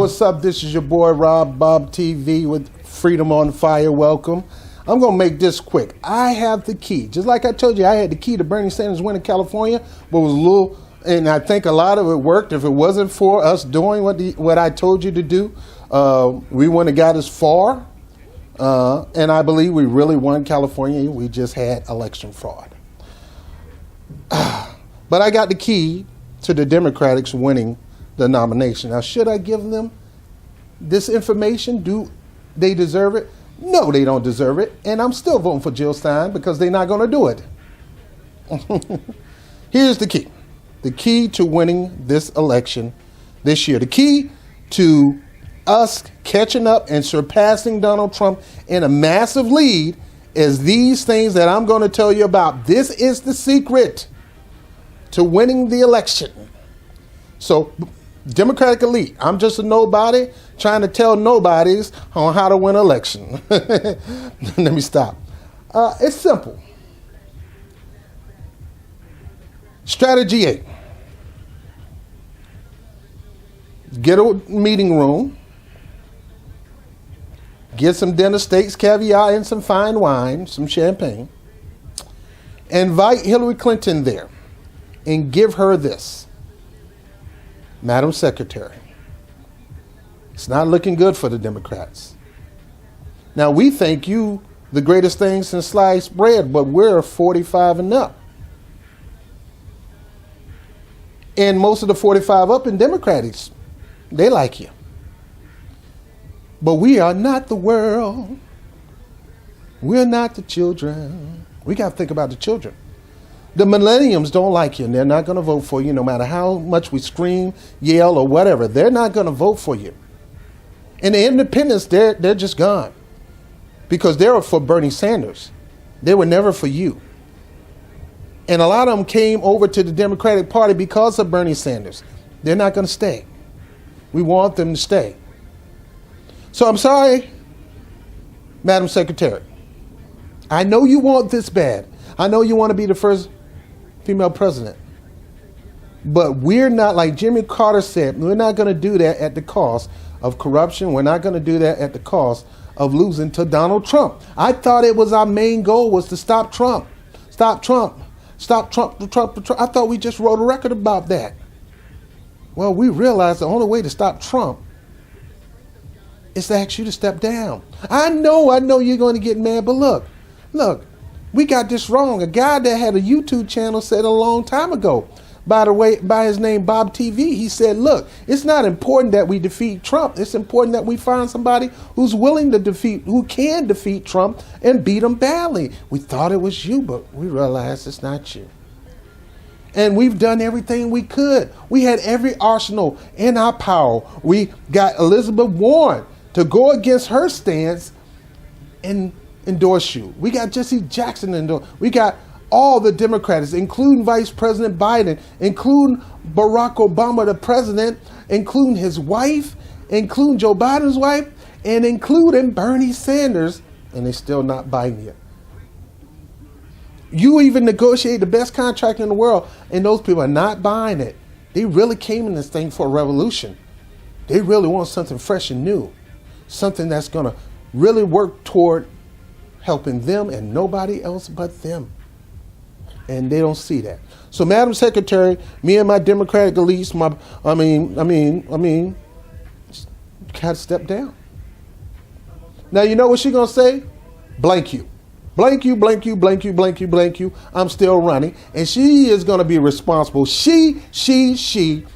what's up? This is your boy Rob, Bob TV with Freedom on Fire. Welcome. I'm going to make this quick. I have the key. Just like I told you, I had the key to Bernie Sanders winning California, but was a little, and I think a lot of it worked. If it wasn't for us doing what I told you to do, we wouldn't have got as far. And I believe we really won California. We just had election fraud. But I got the key to the Democrats winning the nomination. Now, should I give them this information? Do they deserve it? No, they don't deserve it. And I'm still voting for Jill Stein because they're not going to do it. Here's the key. The key to winning this election this year. The key to us catching up and surpassing Donald Trump in a massive lead is these things that I'm going to tell you about. This is the secret to winning the election. So, Democratic elite, I'm just a nobody trying to tell nobodies on how to win an election. Let me stop. It's simple. Strategy 8. Get a meeting room. Get some dinner, steaks, caviar, and some fine wine, some champagne. Invite Hillary Clinton there and give her this. Madam Secretary, it's not looking good for the Democrats. Now, we think you the greatest thing since sliced bread, but we're 45 and up. And most of the 45 up in Democrats, they like you. But we are not the world. We're not the children. We got to think about the children. The millennials don't like you, and they're not going to vote for you no matter how much we scream, yell, or whatever. They're not going to vote for you. And the independents, they're just gone because they were for Bernie Sanders. They were never for you. And a lot of them came over to the Democratic Party because of Bernie Sanders. They're not going to stay. We want them to stay. So I'm sorry, Madam Secretary. I know you want this bad. I know you want to be the first female president. But we're not, like Jimmy Carter said, we're not going to do that at the cost of corruption. We're not going to do that at the cost of losing to Donald Trump. I thought it was our main goal was to stop Trump. Stop Trump. Stop Trump, Trump. I thought we just wrote a record about that. Well, we realized the only way to stop Trump is to ask you to step down. I know you're going to get mad, but look, we got this wrong. A guy that had a YouTube channel said a long time ago, by his name Bob TV, he said, look, it's not important that we defeat Trump. It's important that we find somebody who's willing to who can defeat Trump and beat him badly. We thought it was you, but we realized it's not you. And we've done everything we could. We had every arsenal in our power. We got Elizabeth Warren to go against her stance and endorse you. We got Jesse Jackson endorse. We got all the Democrats, including Vice President Biden, including Barack Obama, the president, including his wife, including Joe Biden's wife, and including Bernie Sanders, and they're still not buying it. You even negotiate the best contract in the world, and those people are not buying it. They really came in this thing for a revolution. They really want something fresh and new, something that's going to really work toward helping them and nobody else but them. And they don't see that. So, Madam Secretary, me and my Democratic elites, gotta step down. Now, you know what she's gonna say? Blank you. Blank you, blank you, blank you, blank you, blank you. I'm still running. And she is going to be responsible. She,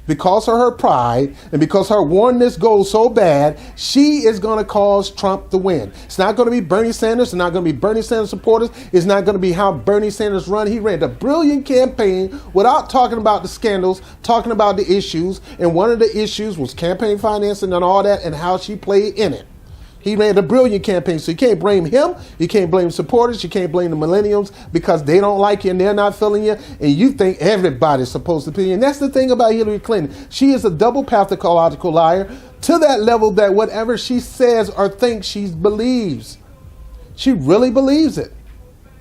because of her pride and because her wanting this goal so bad, she is going to cause Trump to win. It's not going to be Bernie Sanders. It's not going to be Bernie Sanders supporters. It's not going to be how Bernie Sanders run. He ran a brilliant campaign without talking about the scandals, talking about the issues. And one of the issues was campaign financing and all that and how she played in it. He ran a brilliant campaign, so you can't blame him. You can't blame supporters. You can't blame the millennials because they don't like you and they're not feeling you, and you think everybody's supposed to be. And that's the thing about Hillary Clinton. She is a double pathological liar to that level that whatever she says or thinks she believes. She really believes it.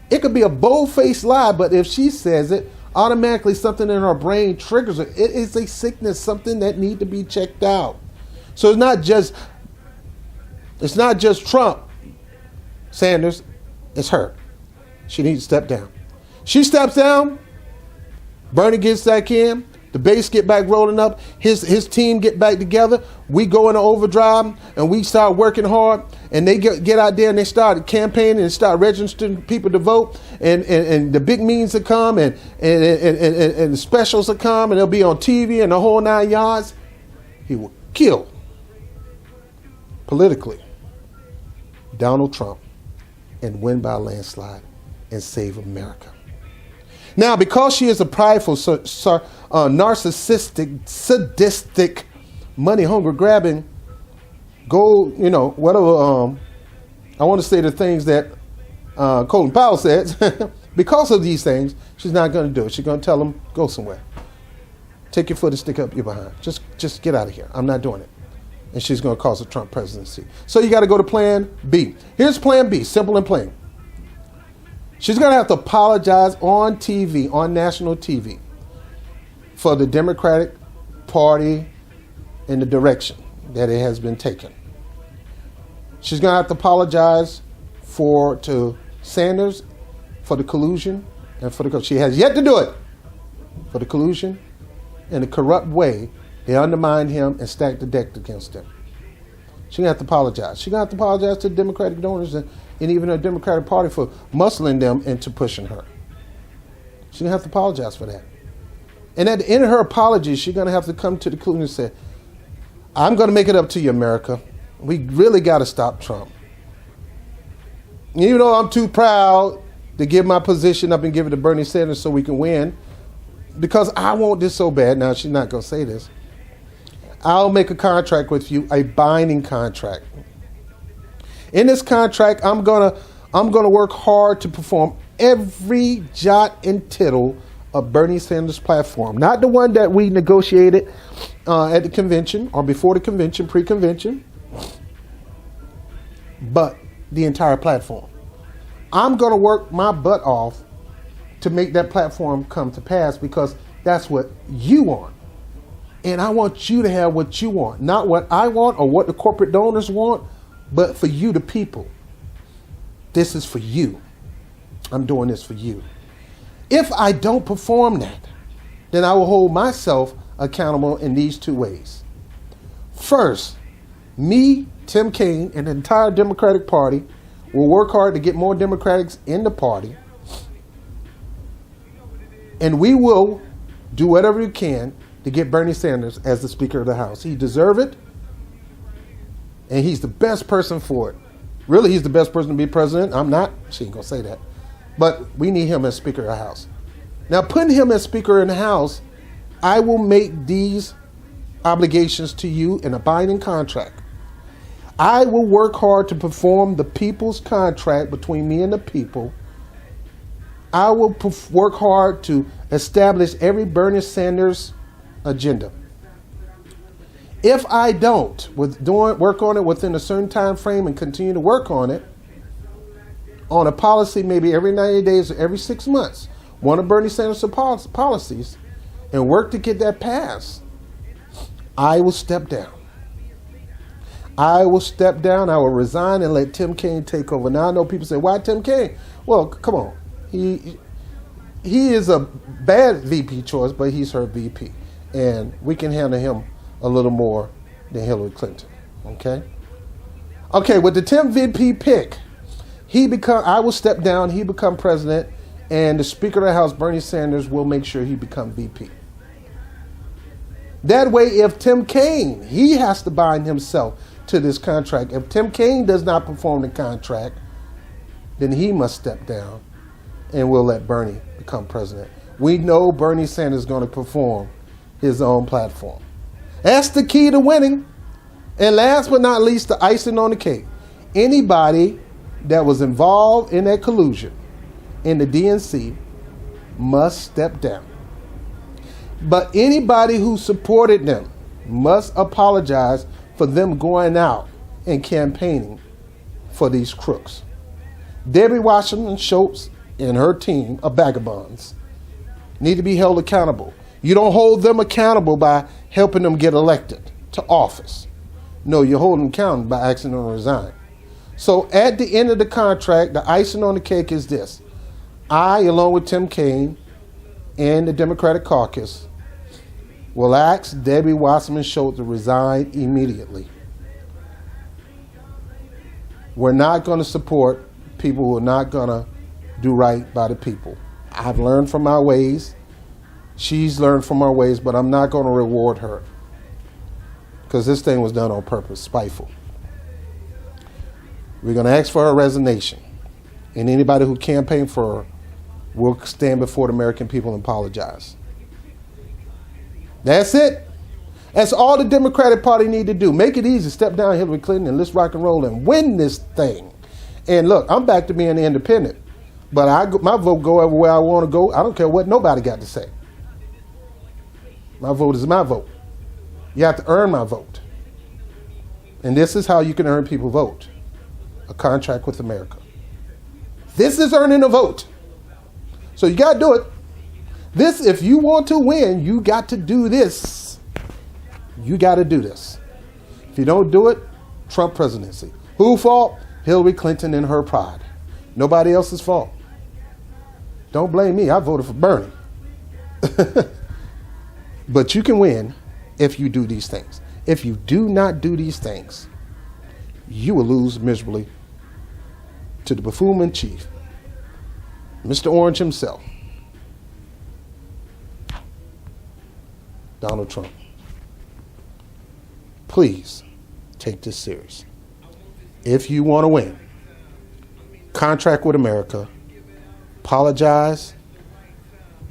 It could be a bold-faced lie, but if she says it, automatically something in her brain triggers it. It is a sickness, something that needs to be checked out. So it's not just Trump, Sanders, it's her. She needs to step down. She steps down, Bernie gets back in, the base get back rolling up, his team get back together, we go into overdrive and we start working hard, and they get out there and they start campaigning and start registering people to vote, and the big meetings will come, and the specials will come, and they'll be on TV and the whole 9 yards. He will kill, politically, Donald Trump and win by a landslide and save America. Now, because she is a prideful, narcissistic, sadistic, money-hungry, grabbing, gold, whatever, I want to say the things that Colin Powell says, because of these things, she's not going to do it. She's going to tell them, go somewhere. Take your foot and stick up your behind. Just get out of here. I'm not doing it. And she's going to cause a Trump presidency. So you got to go to plan B. Here's plan B, simple and plain. She's going to have to apologize on TV, on national TV, for the Democratic Party and the direction that it has been taken. She's going to have to apologize to Sanders for the collusion and she has yet to do it, for the collusion and the corrupt way they undermined him and stacked the deck against him. She's going to have to apologize. She's going to have to apologize to the Democratic donors and even the Democratic Party for muscling them into pushing her. She's going to have to apologize for that. And at the end of her apology, she's going to have to come to the conclusion and say, I'm going to make it up to you, America. We really got to stop Trump. Even though I'm too proud to give my position up and give it to Bernie Sanders so we can win, because I want this so bad. Now, she's not going to say this. I'll make a contract with you, a binding contract. In this contract, I'm gonna work hard to perform every jot and tittle of Bernie Sanders' platform. Not the one that we negotiated at the convention or before the convention, pre-convention, but the entire platform. I'm going to work my butt off to make that platform come to pass, because that's what you want. And I want you to have what you want, not what I want or what the corporate donors want, but for you, the people. This is for you. I'm doing this for you. If I don't perform that, then I will hold myself accountable in these two ways. First, me, Tim Kaine, and the entire Democratic Party will work hard to get more Democrats in the party. And we will do whatever we can to get Bernie Sanders as the Speaker of the House. He deserves it, and he's the best person for it. Really, he's the best person to be president. I'm not. She ain't going to say that. But we need him as Speaker of the House. Now, putting him as Speaker in the House, I will make these obligations to you in a binding contract. I will work hard to perform the people's contract between me and the people. I will work hard to establish every Bernie Sanders agenda. If I don't work on it within a certain time frame and continue to work on it, on a policy maybe every 90 days or every 6 months, one of Bernie Sanders' policies, and work to get that passed, I will step down. I will step down. I will resign and let Tim Kaine take over. Now I know people say, why Tim Kaine? Well, come on. He is a bad VP choice, but he's her VP. And we can handle him a little more than Hillary Clinton. Okay? Okay, with the Tim VP pick, I will step down, he become president, and the Speaker of the House, Bernie Sanders, will make sure he become VP. That way, if Tim Kaine, he has to bind himself to this contract. If Tim Kaine does not perform the contract, then he must step down, and we'll let Bernie become president. We know Bernie Sanders is going to perform his own platform. That's the key to winning. And last but not least, the icing on the cake. Anybody that was involved in that collusion in the DNC must step down. But anybody who supported them must apologize for them going out and campaigning for these crooks. Debbie Wasserman Schultz and her team of vagabonds need to be held accountable. You don't hold them accountable by helping them get elected to office. No, you're holding them accountable by asking them to resign. So at the end of the contract, the icing on the cake is this. I, along with Tim Kaine and the Democratic caucus, will ask Debbie Wasserman Schultz to resign immediately. We're not going to support people who are not going to do right by the people. I've learned from my ways. She's learned from her ways, but I'm not going to reward her because this thing was done on purpose, spiteful. We're going to ask for her resignation, and anybody who campaigned for her will stand before the American people and apologize. That's it. That's all the Democratic Party need to do. Make it easy. Step down Hillary Clinton and let's rock and roll and win this thing. And look, I'm back to being independent. But my vote go everywhere I want to go. I don't care what nobody got to say. My vote is my vote. You have to earn my vote. And this is how you can earn people vote. A contract with America. This is earning a vote. So you got to do it. This, if you want to win, you got to do this. You got to do this. If you don't do it, Trump presidency. Who fault? Hillary Clinton and her pride. Nobody else's fault. Don't blame me. I voted for Bernie. But you can win if you do these things. If you do not do these things, you will lose miserably to the buffoon in chief, Mr. Orange himself, Donald Trump. Please take this serious. If you want to win, contract with America, apologize,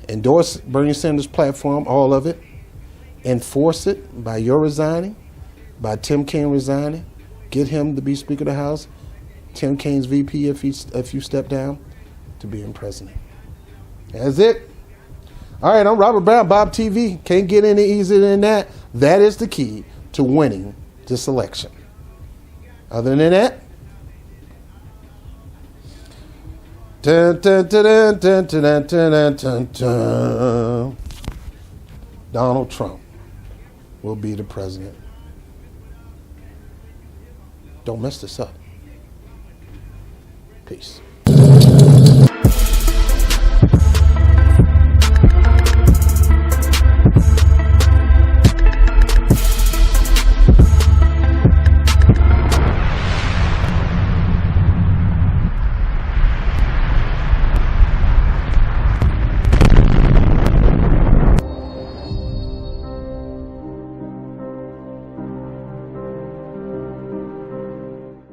endorse Bernie Sanders' platform, all of it, enforce it by your resigning, by Tim Kaine resigning, get him to be Speaker of the House, Tim Kaine's VP if you step down, to being president. That's it. All right, I'm Robert Brown, Bob TV. Can't get any easier than that. That is the key to winning this election. Other than that, dun, dun, dun, dun, dun, dun, dun, dun. Donald Trump will be the president. Don't mess this up. Peace.